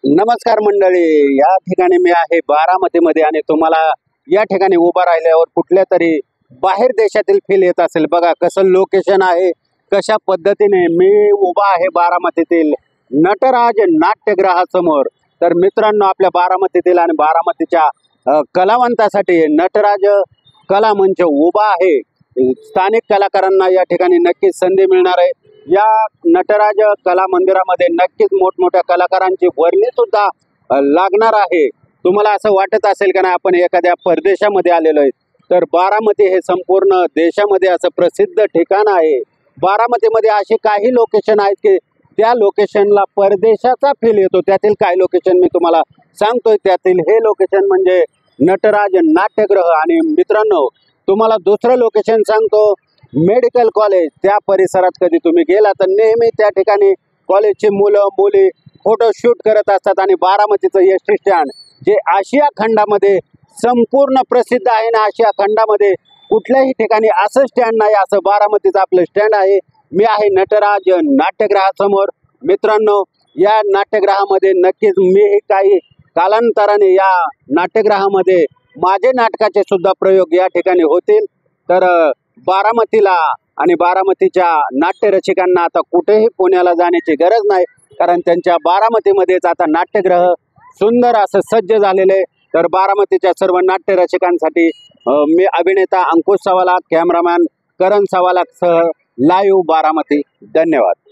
नमस्कार मंडळी, या ठिकाणी मी आहे बारामतीमध्ये आणि तुम्हाला या ठिकाणी उभा राहिल्यावर कुठल्या तरी बाहेर देशातील फील येत असेल। बघा कसं लोकेशन आहे, कशा पद्धतीने मी उभा आहे बारामतीतील नटराज नाट्यगृहासमोर। तर मित्रांनो, आपल्या बारामतीतील आणि बारामतीच्या कलावंतासाठी नटराज कला मंच उभा आहे। स्थानिक कलाकारांना या ठिकाणी नक्कीच संधी मिळणार आहे। या नटराज कला मंदिरामध्ये नक्कीच मोठमोठ्या कलाकारांची वर्णी सुद्धा लागणार आहे। तुम्हाला असं वाटत असेल का नाही आपण एखाद्या परदेशामध्ये आलेलो आहे, तर बारामती हे संपूर्ण देशामध्ये असं प्रसिद्ध ठिकाण आहे। बारामतीमध्ये असे काही लोकेशन आहेत की त्या लोकेशनला परदेशाचा फील येतो। त्यातील काही लोकेशन मी तुम्हाला सांगतोय, त्यातील हे लोकेशन म्हणजे नटराज नाट्यगृह। आणि मित्रांनो, तुम्हाला दुसरं लोकेशन सांगतो, मेडिकल कॉलेज। त्या परिसरात कधी तुम्ही गेला तर नेहमी त्या ठिकाणी कॉलेजची मुलं मुली फोटोशूट करत असतात। आणि बारामतीचं एस टी स्टँड जे आशिया खंडामध्ये संपूर्ण प्रसिद्ध आहे ना, आशिया खंडामध्ये कुठल्याही ठिकाणी असं स्टँड नाही, असं बारामतीचं आपलं स्टँड आहे। मी आहे नटराज नाट्यगृहासमोर। मित्रांनो, या नाट्यगृहामध्ये नक्कीच मी काही कालांतराने या नाट्यगृहामध्ये माझे नाटकाचे सुद्धा प्रयोग या ठिकाणी होतील। तर बारामतीला आणि बारामतीच्या नाट्य रसिकांना आता कुठेही पुण्याला जाण्याची गरज नाही, कारण त्यांच्या बारामतीमध्येच आता नाट्यगृह सुंदर असं सज्ज झालेले। तर बारामतीच्या सर्व नाट्य रसिकांसाठी मी अभिनेता अंकुश सवाला, कॅमेरामॅन करण सवाला सह लाईव्ह बारामती। धन्यवाद।